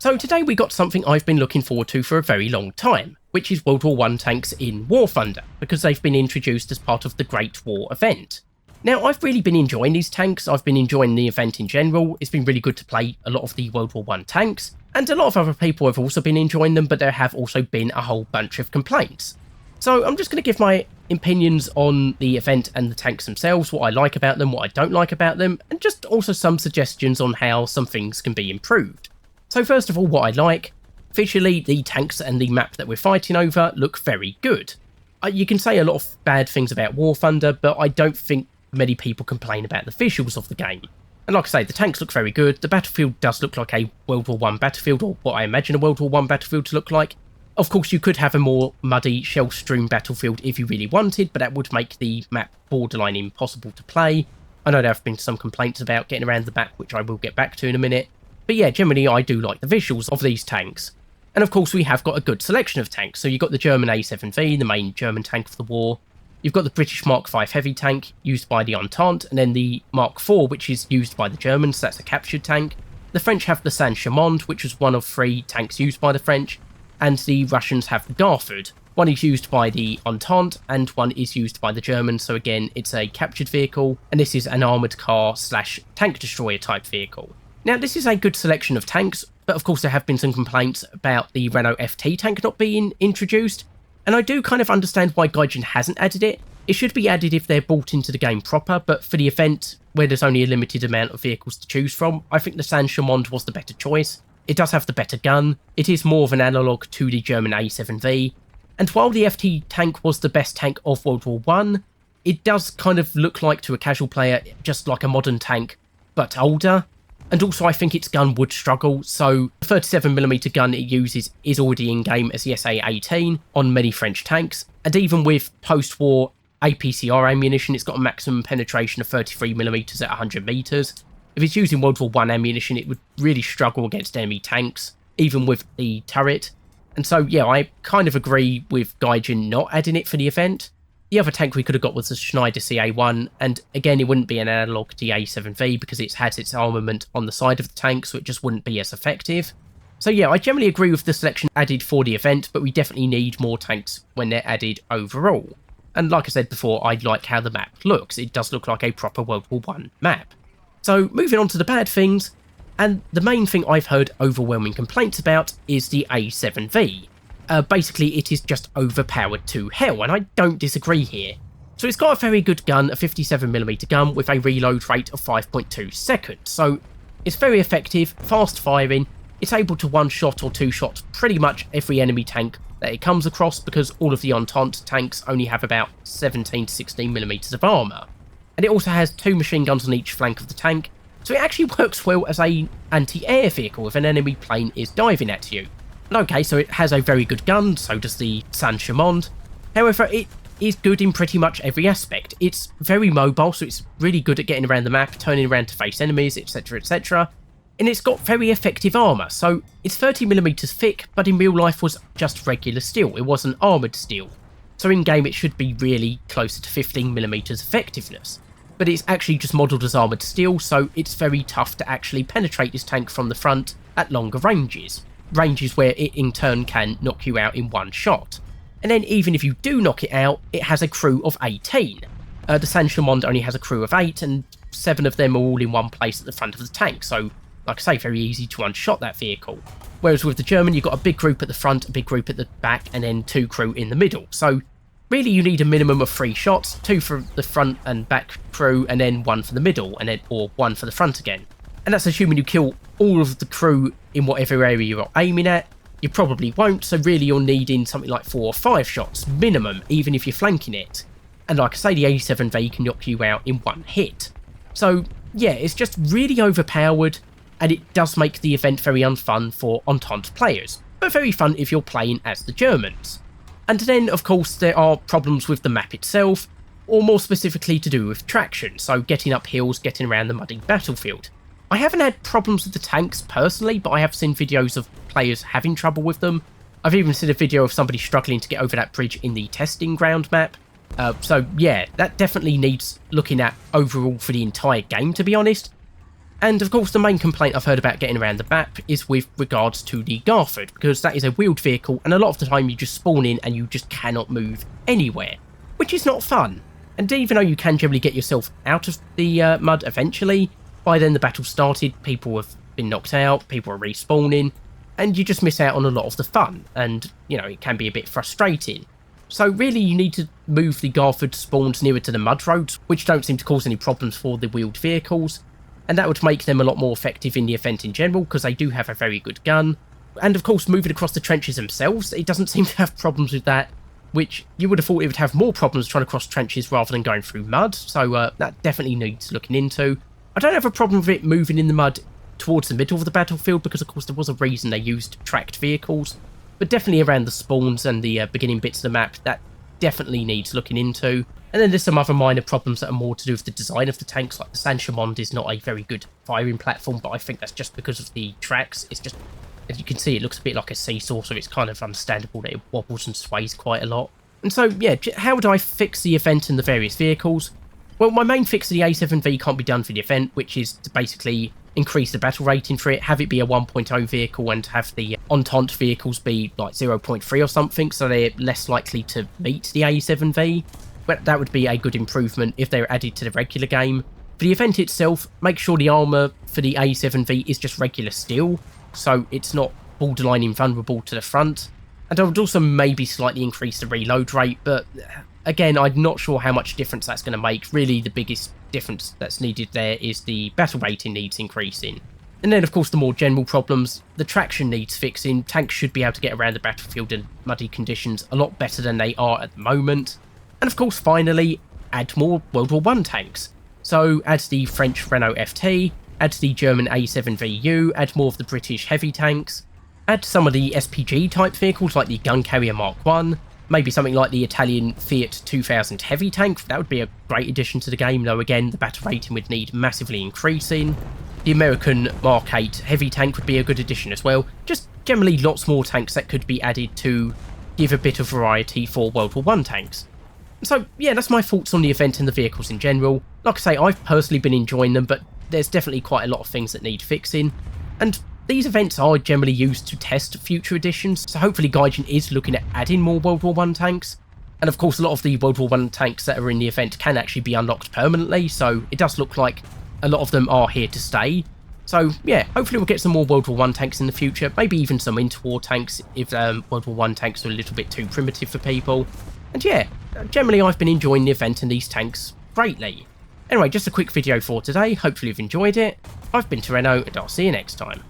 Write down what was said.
So today we got something I've been looking forward to for a very long time, which is World War I tanks in War Thunder, because they've been introduced as part of the Great War event. Now, I've really been enjoying these tanks, I've been enjoying the event in general, it's been really good to play a lot of the World War I tanks, and a lot of other people have also been enjoying them, but there have also been a whole bunch of complaints. So I'm just going to give my opinions on the event and the tanks themselves, what I like about them, what I don't like about them, and just also some suggestions on how some things can be improved. So first of all, what I like, visually the tanks and the map that we're fighting over look very good. You can say a lot of bad things about War Thunder, but I don't think many people complain about the visuals of the game. And like I say, the tanks look very good, the battlefield does look like a World War I battlefield, or what I imagine a World War I battlefield to look like. Of course, you could have a more muddy, shell-strewn battlefield if you really wanted, but that would make the map borderline impossible to play. I know there have been some complaints about getting around the map, which I will get back to in a minute. But yeah, generally I do like the visuals of these tanks. And of course we have got a good selection of tanks. So you've got the German A7V, the main German tank of the war. You've got the British Mark V heavy tank, used by the Entente, and then the Mark IV, which is used by the Germans, so that's a captured tank. The French have the Saint-Chamond, which was one of 3 tanks used by the French. And the Russians have the Garford. One is used by the Entente, and one is used by the Germans, so again, it's a captured vehicle, and this is an armoured car / tank destroyer type vehicle. Now, this is a good selection of tanks, but of course there have been some complaints about the Renault FT tank not being introduced, and I do kind of understand why Gaijin hasn't added it. It should be added if they're brought into the game proper, but for the event, where there's only a limited amount of vehicles to choose from, I think the Saint-Chamond was the better choice. It does have the better gun, it is more of an analogue to the German A7V, and while the FT tank was the best tank of World War I, it does kind of look like to a casual player just like a modern tank, but older. And also I think its gun would struggle, so the 37mm gun it uses is already in-game as the SA-18 on many French tanks, and even with post-war APCR ammunition it's got a maximum penetration of 33mm at 100 metres. If it's using World War I ammunition it would really struggle against enemy tanks, even with the turret. And so yeah, I kind of agree with Gaijin not adding it for the event. The other tank we could have got was the Schneider CA1, and again it wouldn't be an analogue to the A7V because it has its armament on the side of the tank, so it just wouldn't be as effective. So yeah, I generally agree with the selection added for the event, but we definitely need more tanks when they're added overall. And like I said before, I like how the map looks. It does look like a proper World War I map. So moving on to the bad things, and the main thing I've heard overwhelming complaints about is the A7V. Basically, it is just overpowered to hell, and I don't disagree here. So it's got a very good gun, a 57mm gun, with a reload rate of 5.2 seconds, so it's very effective, fast firing, it's able to one-shot or two-shot pretty much every enemy tank that it comes across, because all of the Entente tanks only have about 17 to 16mm of armour. And it also has 2 machine guns on each flank of the tank, so it actually works well as an anti-air vehicle if an enemy plane is diving at you. Okay, so it has a very good gun, so does the Saint-Chamond. However, it is good in pretty much every aspect. It's very mobile, so it's really good at getting around the map, turning around to face enemies, etc, etc. And it's got very effective armour, so it's 30mm thick, but in real life was just regular steel, it wasn't armoured steel. So in game it should be really closer to 15mm effectiveness. But it's actually just modelled as armoured steel, so it's very tough to actually penetrate this tank from the front at longer ranges. Ranges where it in turn can knock you out in one shot. And then even if you do knock it out, it has a crew of 18. The Saint-Chamond only has a crew of 8, and 7 of them are all in one place at the front of the tank, so like I say, very easy to one-shot that vehicle. Whereas with the German, you've got a big group at the front, a big group at the back, and then 2 crew in the middle. So really you need a minimum of 3 shots, 2 for the front and back crew, and then 1 for the middle, and then or 1 for the front again. And that's assuming you kill all of the crew in whatever area you're aiming at. You probably won't, so really you're needing something like 4 or 5 shots minimum, even if you're flanking it. And like I say, the A7V can knock you out in 1 hit. So yeah, it's just really overpowered, and it does make the event very unfun for Entente players, but very fun if you're playing as the Germans. And then of course there are problems with the map itself, or more specifically to do with traction, so getting up hills, getting around the muddy battlefield. I haven't had problems with the tanks personally, but I have seen videos of players having trouble with them. I've even seen a video of somebody struggling to get over that bridge in the testing ground map. So yeah, that definitely needs looking at overall for the entire game, to be honest. And of course the main complaint I've heard about getting around the map is with regards to the Garford, because that is a wheeled vehicle and a lot of the time you just spawn in and you just cannot move anywhere, which is not fun. And even though you can generally get yourself out of the mud eventually, by then the battle started, people have been knocked out, people are respawning, and you just miss out on a lot of the fun, and you know, it can be a bit frustrating. So really you need to move the Garford spawns nearer to the mud roads, which don't seem to cause any problems for the wheeled vehicles, and that would make them a lot more effective in the event in general, because they do have a very good gun. And of course, moving across the trenches themselves, it doesn't seem to have problems with that, which you would have thought it would have more problems trying to cross trenches rather than going through mud, so that definitely needs looking into. I don't have a problem with it moving in the mud towards the middle of the battlefield, because of course there was a reason they used tracked vehicles, but definitely around the spawns and the beginning bits of the map, that definitely needs looking into. And then there's some other minor problems that are more to do with the design of the tanks, like the Saint-Chamond is not a very good firing platform, but I think that's just because of the tracks. It's just, as you can see, it looks a bit like a seesaw, so it's kind of understandable that it wobbles and sways quite a lot. And so, yeah, how would I fix the event and the various vehicles? Well, my main fix of the A7V can't be done for the event, which is to basically increase the battle rating for it, have it be a 1.0 vehicle and have the Entente vehicles be like 0.3 or something, so they're less likely to meet the A7V. But that would be a good improvement if they were added to the regular game. For the event itself, make sure the armour for the A7V is just regular steel, so it's not borderline invulnerable to the front. And I would also maybe slightly increase the reload rate, but again, I'm not sure how much difference that's going to make. Really, the biggest difference that's needed there is the battle rating needs increasing. And then, of course, the more general problems, the traction needs fixing. Tanks should be able to get around the battlefield in muddy conditions a lot better than they are at the moment. And of course, finally, add more World War I tanks. So add the French Renault FT, add the German A7VU, add more of the British heavy tanks, add some of the SPG type vehicles like the Gun Carrier Mark I, maybe something like the Italian Fiat 2000 heavy tank. That would be a great addition to the game, though again, the battle rating would need massively increasing. The American Mark 8 heavy tank would be a good addition as well. Just generally lots more tanks that could be added to give a bit of variety for World War I tanks. So yeah, that's my thoughts on the event and the vehicles in general. Like I say, I've personally been enjoying them, but there's definitely quite a lot of things that need fixing. And these events are generally used to test future editions, so hopefully Gaijin is looking at adding more World War I tanks. And of course, a lot of the World War I tanks that are in the event can actually be unlocked permanently, so it does look like a lot of them are here to stay. So yeah, hopefully we'll get some more World War I tanks in the future, maybe even some interwar tanks if World War I tanks are a little bit too primitive for people. And yeah, generally I've been enjoying the event and these tanks greatly. Anyway, just a quick video for today, hopefully you've enjoyed it. I've been Toreno, and I'll see you next time.